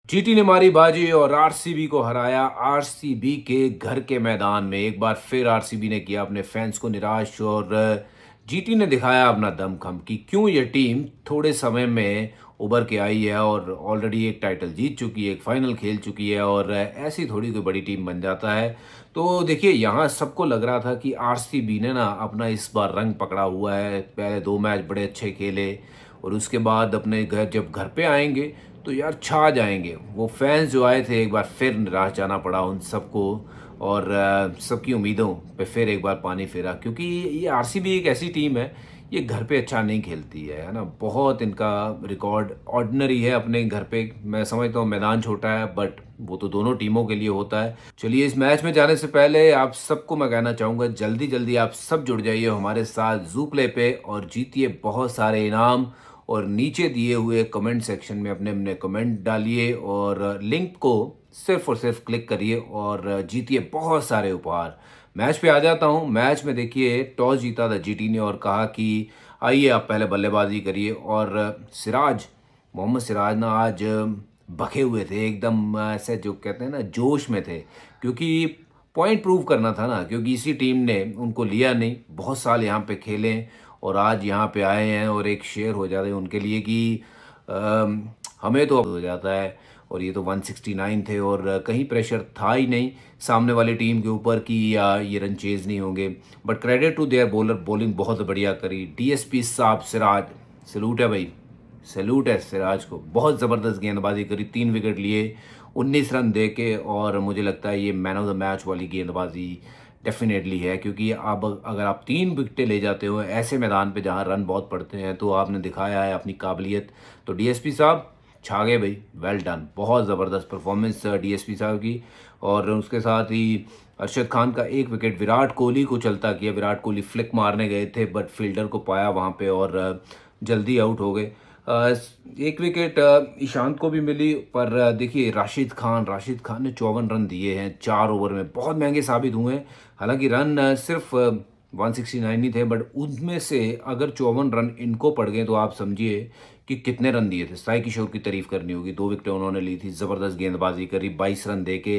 GT ने मारी बाजी और आरसीबी को हराया। आरसीबी के घर के मैदान में एक बार फिर आरसीबी ने किया अपने फैंस को निराश और जीटी ने दिखाया अपना दमखम कि क्यों ये टीम थोड़े समय में उभर के आई है और ऑलरेडी एक टाइटल जीत चुकी है, एक फाइनल खेल चुकी है और ऐसी थोड़ी कोई बड़ी टीम बन जाता है। तो देखिए यहाँ सबको लग रहा था कि आरसीबी ने ना अपना इस बार रंग पकड़ा हुआ है। पहले 2 मैच बड़े अच्छे खेले और उसके बाद अपने घर जब घर पे आएंगे तो यार छा जाएंगे। वो फैंस जो आए थे एक बार फिर निराश जाना पड़ा उन सबको और सबकी उम्मीदों पे फिर एक बार पानी फेरा, क्योंकि ये आरसीबी एक ऐसी टीम है ये घर पे अच्छा नहीं खेलती है ना। बहुत इनका रिकॉर्ड ऑर्डिनरी है अपने घर पे। मैं समझता हूँ मैदान छोटा है बट वो तो दोनों टीमों के लिए होता है। चलिए इस मैच में जाने से पहले आप सबको मैं कहना चाहूँगा जल्दी जल्दी आप सब जुड़ जाइए हमारे साथ ज़ू प्ले पे और जीतिए बहुत सारे इनाम। और नीचे दिए हुए कमेंट सेक्शन में अपने अपने कमेंट डालिए और लिंक को सिर्फ और सिर्फ क्लिक करिए और जीतिए बहुत सारे उपहार। मैच पे आ जाता हूँ। मैच में देखिए टॉस जीता था जीटी ने और कहा कि आइए आप पहले बल्लेबाजी करिए और मोहम्मद सिराज ना आज भखे हुए थे एकदम, ऐसे जो कहते हैं ना जोश में थे, क्योंकि पॉइंट प्रूव करना था ना, क्योंकि इसी टीम ने उनको लिया नहीं। बहुत साल यहाँ पे खेले और आज यहाँ पे आए हैं और एक शेयर हो जाता है उनके लिए कि हमें तो हो जाता है। और ये तो 169 थे और कहीं प्रेशर था ही नहीं सामने वाली टीम के ऊपर कि ये रन चेज नहीं होंगे। But credit to their bowler, bowling बहुत बढ़िया करी। डीएसपी साहब सिराज, सैल्यूट है भाई, सैल्यूट है सिराज को। बहुत ज़बरदस्त गेंदबाजी करी, 3 विकेट लिए 19 रन दे के और मुझे लगता है ये मैन ऑफ द मैच वाली गेंदबाजी डेफिनेटली है, क्योंकि अब अगर आप 3 विकेटें ले जाते हो ऐसे मैदान पे जहां रन बहुत पड़ते हैं तो आपने दिखाया है अपनी काबिलियत। तो डीएसपी साहब छा गए भाई, वेल डन। बहुत ज़बरदस्त परफॉर्मेंस डीएसपी साहब की। और उसके साथ ही अरशद खान का 1 विकेट विराट कोहली को चलता किया। विराट कोहली फ्लिक मारने गए थे बट फील्डर को पाया वहाँ पे और जल्दी आउट हो गए। 1 विकेट ईशांत को भी मिली। पर देखिए राशिद खान ने 54 रन दिए हैं 4 ओवर में, बहुत महंगे साबित हुए हैं। हालांकि रन सिर्फ 169 ही थे बट उनमें से अगर 54 रन इनको पड़ गए तो आप समझिए कि कितने रन दिए थे। साई किशोर की तारीफ करनी होगी, 2 विकेटें उन्होंने ली थी, ज़बरदस्त गेंदबाजी करी। 22 रन दे के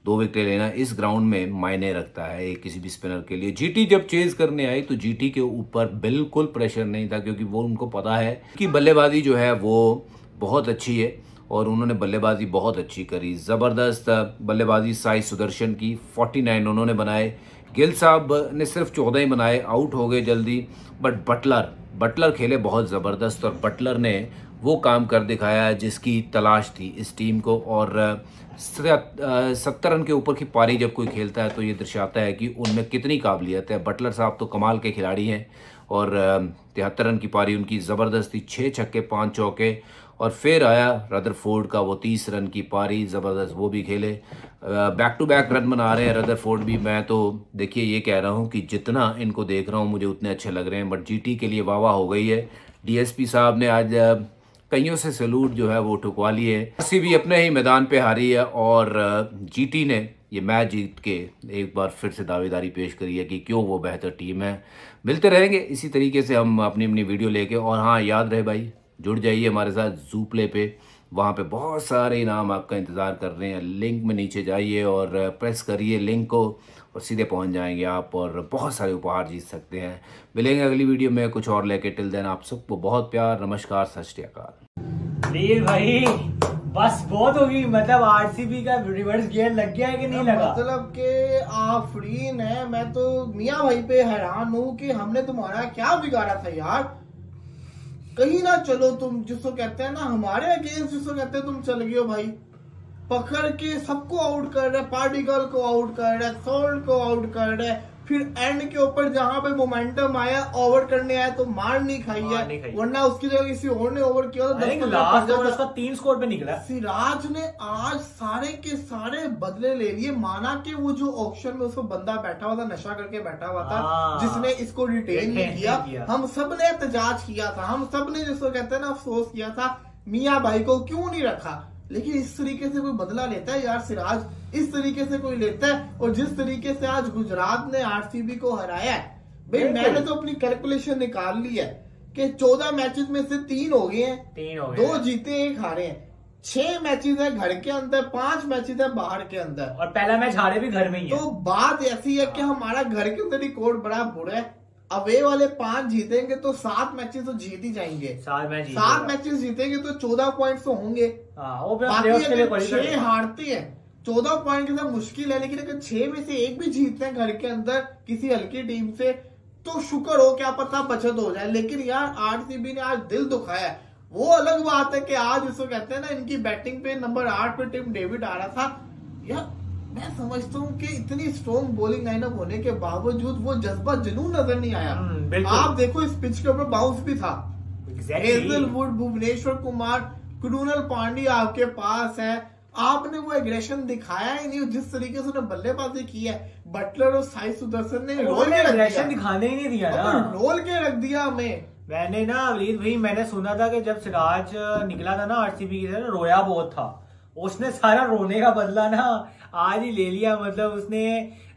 2 विकेटें लेना इस ग्राउंड में मायने रखता है किसी भी स्पिनर के लिए। जीटी जब चेज करने आई तो जीटी के ऊपर बिल्कुल प्रेशर नहीं था, क्योंकि वो उनको पता है कि बल्लेबाजी जो है वो बहुत अच्छी है और उन्होंने बल्लेबाजी बहुत अच्छी करी। ज़बरदस्त बल्लेबाजी साई सुदर्शन की, 49 उन्होंने बनाए। गिल साहब ने सिर्फ 14 ही बनाए, आउट हो गए जल्दी। बट बटलर खेले बहुत ज़बरदस्त और बटलर ने वो काम कर दिखाया जिसकी तलाश थी इस टीम को। और 70 रन के ऊपर की पारी जब कोई खेलता है तो ये दर्शाता है कि उनमें कितनी काबिलियत है। बटलर साहब तो कमाल के खिलाड़ी हैं और 73 रन की पारी उनकी ज़बरदस्त थी, 6 छक्के 5 चौके। और फिर आया रदरफोर्ड का वो 30 रन की पारी, ज़बरदस्त वो भी खेले। बैक टू बैक रन बना रहे हैं रदरफोर्ड भी। मैं तो देखिए ये कह रहा हूँ कि जितना इनको देख रहा हूँ मुझे उतने अच्छे लग रहे हैं। बट जीटी के लिए वाह हो गई है। डीएसपी साहब ने आज कईयों से सैल्यूट जो है वो ठुकवा लिए। आरसीबी अपने ही मैदान पे हारी है और जीटी ने ये मैच जीत के एक बार फिर से दावेदारी पेश करी है कि क्यों वो बेहतर टीम है। मिलते रहेंगे इसी तरीके से हम अपनी अपनी वीडियो लेके। और हाँ याद रहे भाई, जुड़ जाइए हमारे साथ ज़ू प्ले पे, वहाँ पे बहुत सारे इनाम आपका इंतज़ार कर रहे हैं। लिंक में नीचे जाइए और प्रेस करिए लिंक को और सीधे पहुँच जाएंगे आप और बहुत सारे उपहार जीत सकते हैं। मिलेंगे अगली वीडियो में कुछ और लेके। टिल देन आप सबको बहुत प्यार, नमस्कार, सत श्री अकाल। वीर भाई बस बहुत होगी, मतलब आरसीबी का रिवर्स गियर लग गया है कि नहीं लगा? मतलब कि आफरीन है। मैं तो मियां भाई पे हैरान हूँ कि हमने तुम्हारा क्या बिगाड़ा था यार। कहीं ना चलो तुम, जिसको कहते हैं ना हमारे अगेंस्ट, जिसको कहते हैं तुम चल गए हो भाई। पकड़ के सबको आउट कर रहे, पार्टिकल को आउट कर रहे, सोल्ट को आउट कर रहे, फिर एंड के ऊपर जहां पे मोमेंटम आया ओवर करने आया तो मार नहीं खाई है, वरना उसकी जगह किसी और ने ओवर किया तो लास्ट ओवर उसका 3 स्कोर पे निकला। सिराज ने आज सारे के सारे बदले ले लिए। माना कि वो जो ऑक्शन में उसको बंदा बैठा हुआ था, नशा करके बैठा हुआ था, जिसने इसको रिटेन नहीं किया। हम सब ने एहतजाज किया था, हम सब ने जिसको कहते हैं ना अफसोस किया था मियां भाई को क्यों नहीं रखा। लेकिन इस तरीके से कोई बदला लेता है यार सिराज, इस तरीके से कोई लेता है? और जिस तरीके से आज गुजरात ने आरसीबी को हराया है, भाई मैंने तो अपनी कैलकुलेशन निकाल ली है कि 14 मैचेस में से 3 हो गए हैं, 2 जीते 1 हारे हैं, 6 मैचेस है घर के अंदर, 5 मैचेस है बाहर के अंदर, और पहला मैच हारे भी घर में ही है। तो बात ऐसी है कि हमारा घर के अंदर रिकॉर्ड बड़ा बुरा है। अवे वाले 5 जीतेंगे तो 7 मैचेस तो जीत ही जाएंगे, 7 मैचेस जीतेंगे तो 14 पॉइंट्स तो होंगे। बाकी अगर 6 हारते हैं 14 पॉइंट के साथ मुश्किल है, लेकिन अगर 6 में से 1 भी जीतते हैं घर के अंदर किसी हल्की टीम से तो शुक्र हो, क्या पता बचत हो जाए। लेकिन यार आरसीबी ने आज दिल दुखाया है। वो अलग बात है कि आज इसको कहते हैं ना, इनकी बैटिंग पे नंबर 8 पे टिम डेविड आ रहा था। यार मैं समझता हूँ कि इतनी स्ट्रॉन्ग बॉलिंग लाइनअप होने के बावजूद वो जज्बा जुनून नजर नहीं आया। आप देखो इस पिच के ऊपर बाउंस भी था। हेजलवुड, भुवनेश्वर कुमार, कृणाल पांड्या आपके पास है, आपने वो एग्रेशन दिखाया ही नहीं जिस तरीके से उन्हें बल्लेबाजी की है। बटलर और साई सुदर्शन ने रोल के एग्रेशन दिखाने ही नहीं दिया ना, रोल के रख दिया हमें। मैंने ना अवलीद भाई, मैंने सुना था कि जब सिराज निकला था ना आरसीबी की तरफ, रोया बहुत था। उसने सारा रोने का बदला ना आज ही ले लिया। मतलब उसने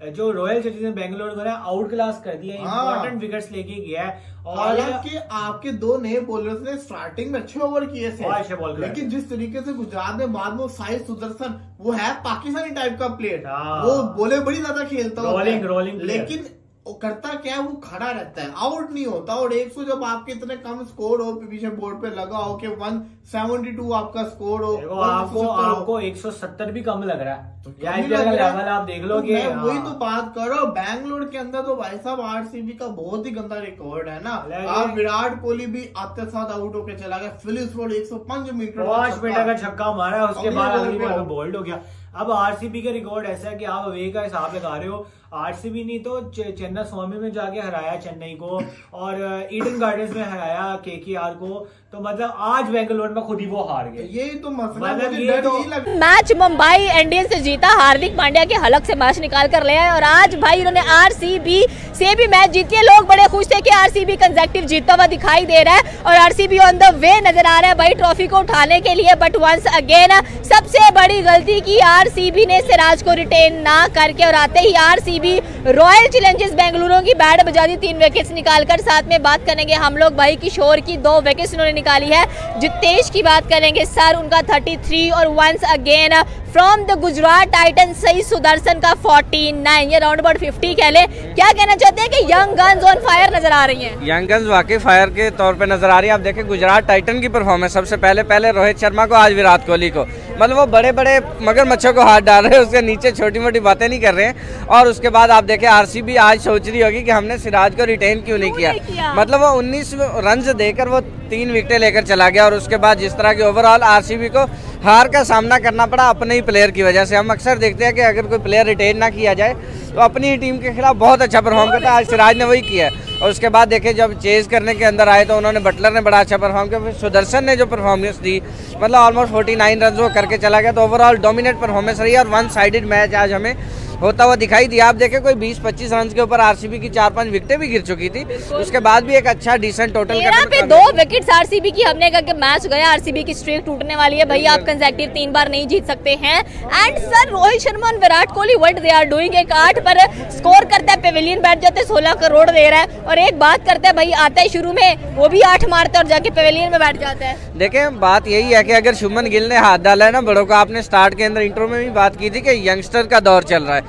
जो रॉयल चैलेंजर्स बेंगलोर को ना आउट क्लास कर दिया, इंपॉर्टेंट विकेट्स लेके गया है। और हालांकि आपके 2 नए बॉलर्स ने स्टार्टिंग में अच्छे ओवर किए थे, लेकिन जिस तरीके से गुजरात में बाद में साई सुदर्शन, वो है पाकिस्तानी टाइप का प्लेयर, वो बोले बड़ी ज्यादा खेलता रोलिंग, लेकिन वो करता क्या है, वो खड़ा रहता है, आउट नहीं होता। और 100 जब आपके इतने कम स्कोर हो, पीछे बोर्ड पे लगा हो कि 172 आपका स्कोर हो, आपको 170 भी कम लग रहा है। तो लेवल आप देख लो कि वही तो बात करो। बैंगलोर के अंदर तो भाई साहब आरसीबी का बहुत ही गंदा रिकॉर्ड है ना। आप विराट कोहली भी आते साथ आउट होकर चला गया, फिलिप्स रोड 105 मीटर 5 मीटर का छक्का मारा, उसके बाद अगली बार बोल्ड हो गया। अब आरसीबी का रिकॉर्ड ऐसा है कि आप अवे का हिसाब लगा रहे हो। आरसीबी ने तो चेन्नई स्वामी में जाके हराया चेन्नई को, और ईडन गार्डन्स में हराया केकेआर को। तो मतलब आज बेंगलोर में खुद ही वो हार गए। यही तो मसला है। मैच मुंबई इंडियंस से जीता, हार्दिक पांड्या के हलक से मैच निकाल कर ले आए, और आज भाई इन्होंने आरसीबी से भी मैच जीती है। लोग बड़े खुश थे कि आरसीबी कंसेक्टिव जीतता हुआ दिखाई दे रहा है, और आरसीबी ऑन द वे नजर आ रहा है भाई ट्रॉफी को उठाने के लिए। बट वंस अगेन सबसे बड़ी गलती की आरसीबी ने सिराज को रिटेन ना करके, और आते ही आरसीबी रॉयल चैलेंजर्स बेंगलुरु की बैट बजा दी 3 विकेट्स निकालकर। साथ में बात करेंगे हम लोग भाई किशोर की 2 विकेट्स उन्होंने निकाली है। जितेश की बात करेंगे सर, उनका 33, और once again from the Gujarat Titan Sai Sudarshan का 49, ये राउंड अबाउट 50 कह ले। क्या कहना चाहते हैं कि यंग गन्स ऑन फायर नजर आ रही हैं? यंग गन्स वाकई फायर के तौर पे नजर आ रही है। आप देखें गुजरात टाइटन की परफॉर्मेंस, सबसे पहले रोहित शर्मा को, आज विराट कोहली को, मतलब वो बड़े बड़े मगरमच्छों को हाथ डाल रहे हैं, उसके नीचे छोटी मोटी बातें नहीं कर रहे हैं। और उसके बाद आप देखें आरसीबी आज सोच रही होगी कि हमने सिराज को रिटेन क्यों नहीं किया। मतलब वो 19 रन देकर वो 3 विकेटें लेकर चला गया, और उसके बाद जिस तरह की ओवरऑल आरसीबी को हार का सामना करना पड़ा अपने ही प्लेयर की वजह से। हम अक्सर देखते हैं कि अगर कोई प्लेयर रिटेन ना किया जाए तो अपनी ही टीम के खिलाफ बहुत अच्छा परफॉर्म करता है। आज सिराज ने वही किया है। और उसके बाद देखें जब चेज करने के अंदर आए तो उन्होंने, बटलर ने बड़ा अच्छा परफॉर्म किया, फिर सुदर्शन ने जो परफॉर्मेंस दी, मतलब ऑलमोस्ट 49 रन वो करके चला गया। तो ओवरऑल डोमिनेट परफॉर्मेंस रही है, और 1 साइडेड मैच आज हमें होता हुआ दिखाई दिया। आप देखें कोई 20-25 रन के ऊपर आरसीबी की 4-5 विकेटें भी गिर चुकी थी, उसके बाद भी एक अच्छा डिसेंट टोटल पे 2 विकेट्स आरसीबी की हमने कहा कि मैच गया, आरसीबी की स्ट्रीक टूटने वाली है भाई, आप कंसेक्टिव 3 बार नहीं जीत सकते हैं। एंड सर रोहित शर्मा और Virat Kohli what they are doing, एक 8 पर स्कोर करता है, पेविलियन बैठ जाते 16 करोड़ दे रहा है, और एक बात करते हैं भाई आता है शुरू में वो भी 8 मारता है और जाके पेविलियन में बैठ जाता है। देखें बात यही है कि अगर शुभमन गिल ने हाथ डाला है ना बड़ों का, आपने स्टार्ट के अंदर इंट्रो में भी बात की थी कि यंगस्टर का दौर चल रहा है।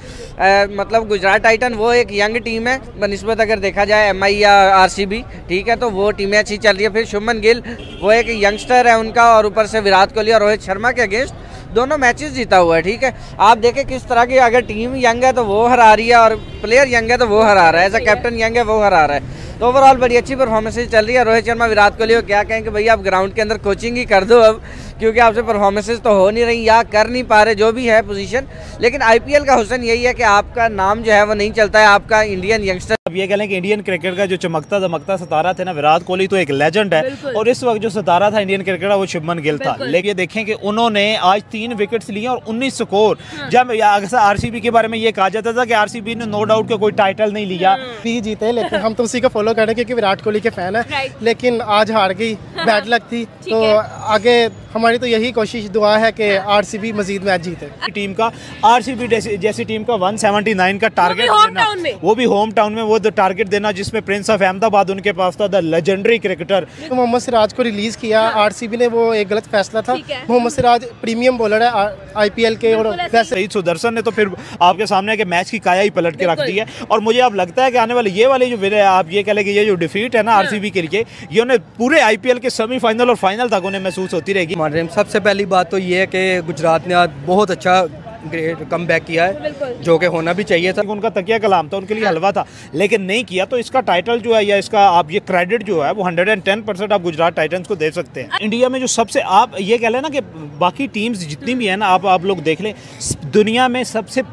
मतलब गुजरात टाइटन वो एक यंग टीम है बनिस्बत अगर देखा जाए एमआई या आरसीबी, ठीक है, तो वो टीमें अच्छी चल रही है। फिर शुभमन गिल वो एक यंगस्टर है उनका, और ऊपर से विराट कोहली और रोहित शर्मा के अगेंस्ट दोनों मैचेस जीता हुआ है, ठीक है। आप देखें किस तरह की, अगर टीम यंग है तो वो हरा रही है, और प्लेयर यंग है तो वो हरा रहा है, एज अ कैप्टन यंग है वो हरा रहा है। तो ओवरऑल बड़ी अच्छी परफॉर्मेंसेज चल रही है। रोहित शर्मा विराट कोहली को क्या कहें कि भैया आप ग्राउंड के अंदर कोचिंग ही कर दो अब, क्योंकि आपसे परफॉर्मेंसेज तो हो नहीं रही या कर नहीं पा रहे जो भी है पोजीशन। लेकिन आईपीएल का हुस्न यही है कि आपका नाम जो है वो नहीं चलता है, आपका इंडियन यंगस्टर। अब ये कह लें कि इंडियन क्रिकेट का जो चमकता दमकता सितारा थे ना विराट कोहली, तो एक लेजेंड है, और इस वक्त जो सितारा था इंडियन क्रिकेट का वो शुभमन गिल था। लेकिन देखें कि उन्होंने आज 3 विकेट्स लिए और 19 स्कोर। जब अक्सर आरसीबी के बारे में ये कहा जाता था कि आरसीबी ने नो डाउट कोई टाइटल नहीं लिया, भी जीते, लेकिन हम तो उसी को फॉलो कर रहे हैं क्योंकि विराट कोहली के फैन है। लेकिन आज हार गई, बैड लक थी, तो आगे हमारी हमारी तो यही कोशिश दुआ है कि आरसीबी मजीद मैच जीते। टीम का आरसीबी जैसी टीम का 179 का टारगेट देना, वो भी होम टाउन में वो टारगेट देना जिसमें प्रिंस ऑफ अहमदाबाद उनके पास था, द लेजेंडरी क्रिकेटर। तो मोहम्मद सिराज को रिलीज किया आरसीबी ने, वो एक गलत फैसला था। मोहम्मद सिराज प्रीमियम बॉलर है आईपीएल के, और शहीद सुदर्शन ने तो फिर आपके सामने के मैच की काया ही पलट के रख दी है। और मुझे अब लगता है कि आने वाले ये वाले जो आप ये कह लें कि ये जो डिफीट है ना आरसीबी के लिए, ये उन्हें पूरे आईपीएल के सेमीफाइनल और फाइनल तक उन्हें महसूस होती रहेगी। सबसे पहली बात तो ये है कि गुजरात ने आज बहुत अच्छा ग्रेट कम बैक किया है, जो कि होना भी चाहिए था। उनका तकिया कलाम था, उनके लिए हलवा था, लेकिन नहीं किया। तो इसका टाइटल जो है या इसका आप ये क्रेडिट जो है वो 110% आप गुजरात टाइटंस को दे सकते हैं। इंडिया में जो सबसे आप ये कह लें ना कि बाकी टीम्स जितनी भी है ना, आप लोग देख लें, दुनिया में सबसे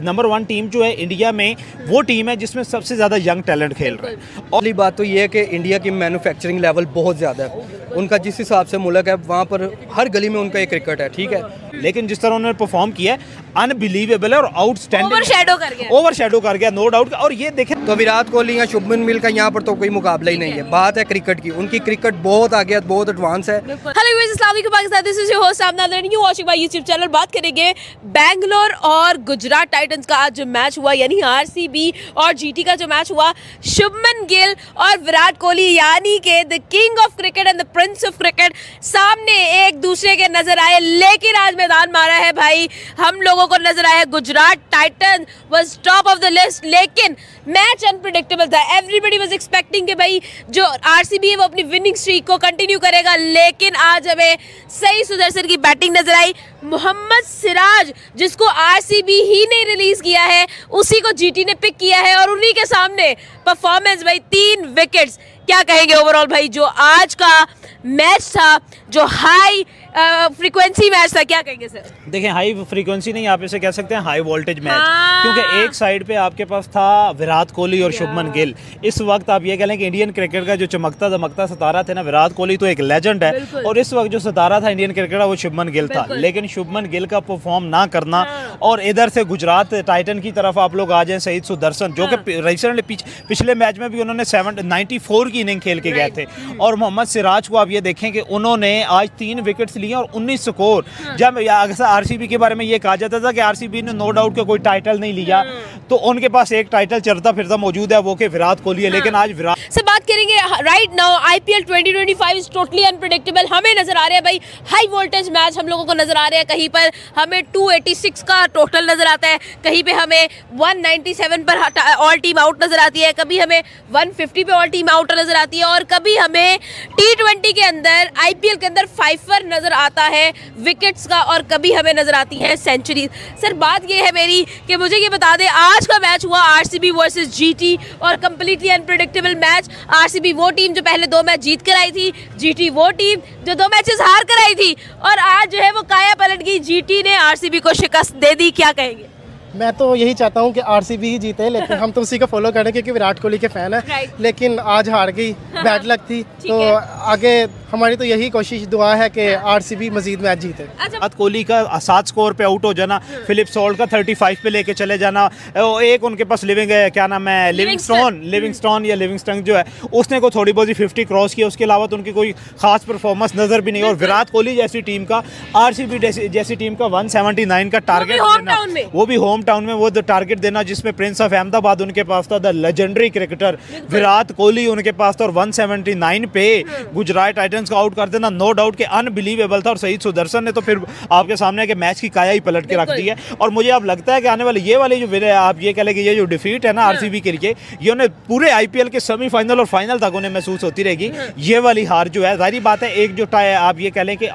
नंबर 1 टीम जो है इंडिया में, वो टीम है जिसमें सबसे ज़्यादा यंग टैलेंट खेल रहा है। पहली बात तो ये है कि इंडिया की मैन्युफैक्चरिंग लेवल बहुत ज़्यादा है, उनका जिस हिसाब से मुल्क है वहाँ पर हर गली में उनका एक क्रिकेट है, ठीक है। लेकिन जिस तरह उन्होंने परफॉर्म किया है अनबिलीवेबल है और आउटस्टैंडिंग, ओवरशैडो कर गया नो डाउट। और ये देखें तो विराट कोहली या शुभमन गिल का यहाँ पर तो कोई मुकाबला ही नहीं है। बात है क्रिकेट की, उनकी क्रिकेट बहुत आगे, बहुत एडवांस है। हेलो व्यूअर्स, अस्सलाम वालेकुम Pakistan, this is your host सामना then you watching my YouTube channel. बात करेंगे बैंगलोर और गुजरात टाइटंस का आज जो मैच हुआ, यानी आरसीबी और जीटी का जो मैच हुआ। शुभमन गिल और विराट कोहली यानी के the king of cricket and the Prince of cricket सामने एक दूसरे के नजर आए, लेकिन आज मैदान मारा है भाई हम लोगों को नजर आया Gujarat Titan was top of the list, लेकिन मैच अनप्रेडिक्टेबल था। एवरीबॉडी वाज एक्सपेक्टिंग कि भाई जो आरसीबी है वो अपनी विनिंग स्ट्रीक को कंटिन्यू करेगा, लेकिन आज हमें सही सुदर्शन की बैटिंग नजर आई। मोहम्मद सिराज जिसको आरसीबी ही नहीं रिलीज किया है, उसी को जीटी ने पिक किया है और उन्हीं के सामने परफॉर्मेंस भाई 3 विकेट्स। क्या कहेंगे ओवरऑल भाई जो आज का मैच था, जो हाई फ्रीक्वेंसी मैच था, क्या कहेंगे सर? देखें, हाई फ्रीक्वेंसी नहीं, आप इसे कह सकते हैं हाई वोल्टेज मैच, क्योंकि एक साइड पे आपके पास था विराट कोहली और शुभमन गिल। इस वक्त आप ये कह लें कि इंडियन क्रिकेट का जो चमकता दमकता सितारा थे ना, विराट कोहली तो एक लेजेंड है, और इस वक्त जो सितारा था इंडियन क्रिकेट का वो शुभमन गिल था। लेकिन शुभमन गिल का परफॉर्म ना करना, और इधर से गुजरात टाइटन की तरफ आप लोग आ जाए शहीद सुदर्शन, जो कि रिसेंटली पिछले मैच में भी उन्होंने 94 की इनिंग खेल के गए थे। और मोहम्मद सिराज को आप ये देखें कि उन्होंने आज 3 विकेट्स लिए और 19 स्कोर। जब आरसीबी के बारे में ये कहा जाता था कि आरसीबी ने नो डाउट कोई टाइटल नहीं लिया, तो उनके पास एक टाइटल चलता फिरता मौजूद है, वो कि विराट कोहली है। लेकिन आज विराट से बात करेंगे right now, IPL 2025 is totally unpredictable. हमें नजर आ रहे हैं भाई हाई वोल्टेज मैच, हम लोगों को नजर आ रहे हैं। कहीं पर हमें 286 का टोटल नजर आता है, कहीं पे हमें 197 पर ऑल टीम आउट नजर आती है, कभी हमें 150 पे ऑल टीम आउट नजर आती है, और कभी हमें T20 के अंदर आईपीएल के अंदर 5 नजर आता है विकेट्स का, और कभी हमें नजर आती है सेंचुरी। सर बात ये है मेरी कि मुझे ये बता दें, आज का मैच हुआ आरसीबी वर्सेस जीटी, और कंप्लीटली अनप्रेडिक्टेबल मैच। आरसीबी वो टीम जो पहले 2 मैच जीत कर आई थी, जीटी वो टीम जो 2 मैचेस हार कर आई थी, और आज जो है वो काया पलट गई, जीटी ने आरसीबी को शिकस्त दे दी। क्या कहेंगे? मैं तो यही चाहता हूँ कि आरसीबी ही जीते, लेकिन हम तो उसी को फॉलो करें क्योंकि विराट कोहली के फैन है। लेकिन आज हार गई, बैड लक थी। तो आगे हमारी तो यही कोशिश दुआ है कि आरसीबी मजीद मैच जीते। विराट कोहली का 7 स्कोर पे आउट हो जाना, फिलिप सॉल्ट का 35 पे लेके चले जाना, एक उनके पास क्या नाम है लिविंगस्टोन जो है, उसने को थोड़ी बहुत 50 क्रॉस किया, उसके अलावा तो उनकी कोई खास परफॉर्मेंस नजर भी नहीं। और विराट कोहली जैसी टीम का, आरसीबी जैसी टीम का 179 का टारगेट देना, वो भी होम टाउन में वो टारगेट देना जिसमें प्रिंस ऑफ अहमदाबाद उनके पास था, the legendary cricketer Virat Kohli उनके पास था, और 179 पे गुजरात टाइटंस को आउट कर देना नो डाउट के अनबिलीवेबल था। और शहीद सुदर्शन ने तो फिर आपके सामने के मैच की काया ही पलट के रख दी है। और मुझे अब लगता है कि आने वाले ये वाले जो आप ये कह लें कि ये जो डिफीट है ना आरसीबी के लिए, ये उन्हें पूरे आईपीएल के सेमीफाइनल और फाइनल तक उन्हें महसूस होती रहेगी। ये वाली हार जो है, जाहिर बात है, एक जो आप ये कह लें कि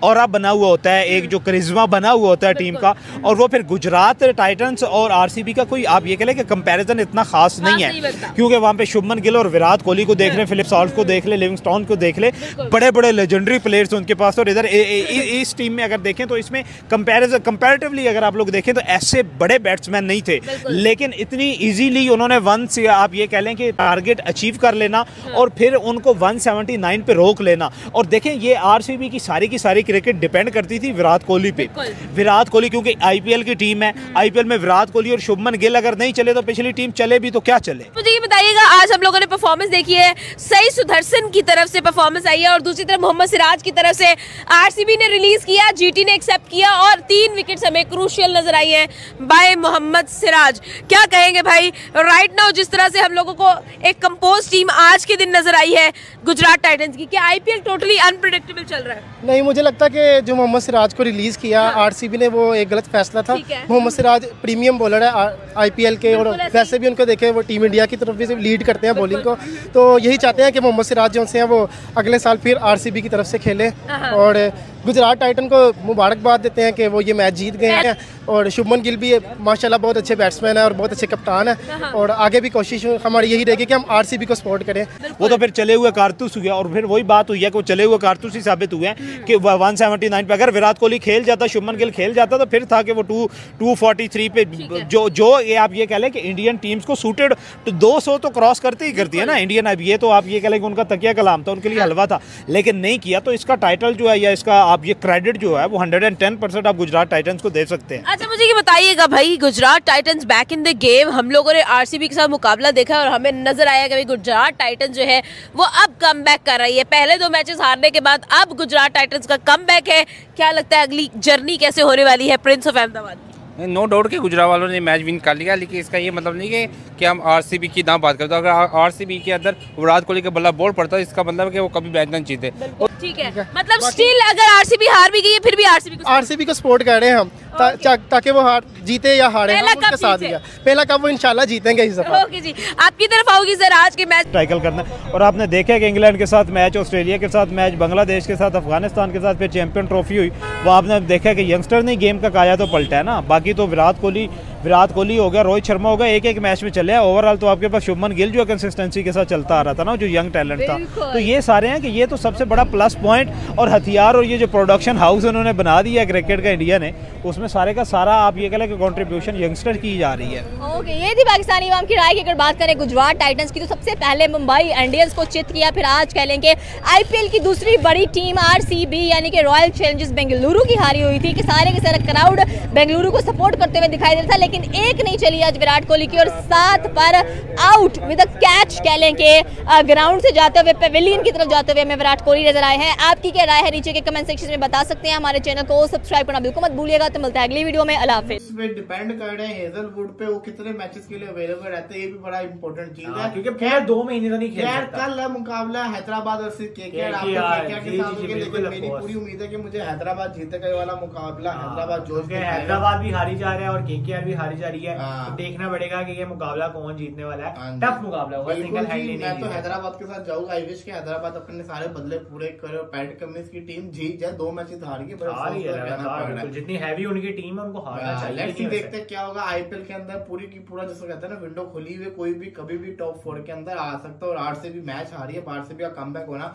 ऑरा बना हुआ होता है, एक जो करिश्मा बना हुआ होता है टीम का, और वो फिर गुजरात टाइटंस और आरसीबी का कोई आप ये कह लें कि कंपैरिजन इतना खास नहीं है, क्योंकि वहां पे शुभमन गिल और विराट कोहली को देख ले, फिलिप सॉल्ट को देख ले, लिविंगस्टोन को देख ले, बड़े बड़े लेजेंडरी प्लेयर्स उनके पास। और इधर इस टीम में अगर देखें तो इसमें कंपैरेटिवली अगर आप लोग देखें तो ऐसे बड़े बैट्समैन नहीं थे, लेकिन इतनी इजीली उन्होंने आप ये कह लें कि टारगेट अचीव कर लेना और फिर उनको 179 पे रोक लेना। और देखें ये आरसीबी की सारी क्रिकेट डिपेंड करती थी विराट कोहली पे। विराट कोहली क्योंकि आईपीएल की टीम है, आईपीएल आईपीएल में विराट कोहली और शुभमन गिल अगर नहीं चले तो पिछली टीम चले भी तो क्या चले। मुझे ये बताइएगा, आज हम लोगों ने परफॉर्मेंस देखी है, सही सुदर्शन की तरफ से परफॉर्मेंस आई है और दूसरी तरफ मोहम्मद सिराज की तरफ से आरसीबी ने रिलीज किया, जीटी ने एक्सेप्ट किया और 3 विकेट्स हमें क्रूशियल नजर आई है बाय मोहम्मद सिराज। क्या कहेंगे भाई राइट नाउ, जिस तरह से हम लोगों को एक कंपोज टीम आज के दिन नजर आई है गुजरात टाइटंस की, क्या आईपीएल टोटली अनप्रेडिक्टेबल चल रहा है? नहीं, मुझे लगता है कि जो मोहम्मद सिराज को रिलीज किया आरसीबी ने वो एक गलत फैसला था। मोहम्मद सिराज प्रीमियम बॉलर है आईपीएल के और वैसे भी उनको देखे वो टीम इंडिया की तरफ भी लीड करते हैं बॉलिंग को, तो यही चाहते हैं कि मोहम्मद सिराज जो हैं वो अगले साल फिर आरसीबी की तरफ से खेले और गुजरात टाइटन को मुबारकबाद देते हैं कि वो ये मैच जीत गए हैं और शुभमन गिल भी माशाल्लाह बहुत अच्छे बैट्समैन है और बहुत अच्छे कप्तान है और आगे भी कोशिश हमारी यही रहेगी कि हम आरसीबी को सपोर्ट करें। वो तो फिर चले हुए कारतूस हुए और फिर वही बात हुई है कि वो चले हुए कारतूस ही साबित हुए हैं कि 179 पे अगर विराट कोहली खेल जाता, शुभमन गिल खेल जाता तो फिर था कि वो 243 पे जो ये आप ये कह लें कि इंडियन टीम्स को सूटेड 200 तो क्रॉस करती ही करती है ना इंडियन। अब ये तो आप ये कह लें कि उनका तकिया कलाम था, उनके लिए हलवा था, लेकिन नहीं किया तो इसका टाइटल जो है या इसका आप ये क्रेडिट जो है वो 110% आप गुजरात टाइटंस को दे सकते हैं। अच्छा मुझे ये बताइएगा भाई, Gujarat Titans back in the game, हम लोगों ने आरसीबी के साथ मुकाबला देखा और हमें नजर आया कि गुजरात टाइटंस जो है वो अब कमबैक कर रही है। पहले 2 मैचेस हारने के बाद अब गुजरात टाइटंस का कमबैक है। क्या लगता है अगली जर्नी कैसे होने वाली है prince of Ahmedabad? No doubt कि गुजरात वालों ने मैच विन कर लिया, लेकिन इसका ये मतलब नहीं कि हम आरसीबी की ना बात करते। अगर आरसीबी के अंदर विराट कोहली का बल्ला बोल पड़ता है, इसका मतलब है कि वो कभी मैच नहीं जीते। ठीक है, मतलब स्टिल अगर आरसीबी हार भी गई है फिर भी आरसीबी को सपोर्ट कर रहे हैं हम ताकि वो जीते या हारे हम उनके साथ ही है। पहला कप वो इंशाल्लाह जीतेंगे इस दफा। ओके जी, आपकी तरफ आओगी सर आज के मैच टैकल करना और आपने देखा कि इंग्लैंड के साथ मैच, ऑस्ट्रेलिया के साथ मैच, बांग्लादेश के साथ, अफगानिस्तान के साथ फिर चैंपियन ट्रॉफी हुई, वो आपने देखा कि यंगस्टर ने गेम का काया तो पलटा है ना। बाकी तो विराट कोहली हो गया, रोहित शर्मा हो गया, एक मैच में चले। ओवरऑल तो आपके पास शुभमन गिल जो कंसिस्टेंसी के साथ चलता आ रहा था ना, जो यंग टैलेंट था, तो ये सारे हैं कि ये तो सबसे बड़ा प्लस पॉइंट और हथियार और ये जो प्रोडक्शन हाउस उन्होंने बना दिया क्रिकेट का इंडिया ने, उसमें सारे का सारा आप ये कह लें कि कंट्रीब्यूशन यंगस्टर की जा रही है। ओके, ये थी पाकिस्तानी अवाम की राय की। अगर बात करें गुजरात टाइटंस की तो सबसे पहले मुंबई इंडियंस को चित किया, फिर आज कह लेंगे आईपीएल की दूसरी बड़ी टीम आरसीबी यानी कि रॉयल चैलेंजर्स बेंगलुरु की हारी हुई थी कि सारे के सारे क्राउड बेंगलुरु को सपोर्ट करते हुए दिखाई दे रहा था, लेकिन एक नहीं चली आज विराट कोहली की और 7 पर आउट विद अ कैच कह लें कि ग्राउंड से जाते हुए पेविलियन की तरफ जाते हुए हमें विराट कोहली नजर आए हैं। आपकी क्या राय है नीचे के कमेंट सेक्शन में बता सकते हैं। हमारे चैनल को सब्सक्राइब करना बिल्कुल मत भूलिएगा। तो मिलता है अगली वीडियो में। अल्लाह हाफिज़। इसमें डिपेंड कर रहे हैं हेजलवुड पे, वो कितने मैचेस के लिए अवेलेबल रहते हैं, ये भी बड़ा इंपॉर्टेंट चीज है क्योंकि खैर 2 महीने तो नहीं खेल सकता। कल मुकाबला हैदराबाद और केकेआर के साथ होगा, लेकिन मेरी पूरी उम्मीद है कि मुझे हैदराबाद जीतेगा ये वाला मुकाबला। हैदराबाद जो हैदराबाद भी हारी जा रहा है और केकेआर भी हारी जा रही है, तो देखना पड़ेगा कि ये मुकाबला कौन जीतने वाला है। टफ मुकाबला होगा। मैं तो हैदराबाद के साथ जाऊंगा। आई विश कि हैदराबाद अपने सारे बदले पूरे करे और पैट कमिंस की टीम जीत जाए। 2 मैचेस हार गई, जितनी हैवी उनकी टीम है उनको हारना चाहिए। देखते हैं क्या होगा। आईपीएल के अंदर पूरी की पूरा जिसको कहते हैं ना विंडो खुली हुई, कोई भी कभी भी टॉप 4 के अंदर आ सकता है और आरसीबी मैच हारी है, आरसीबी का कमबैक होना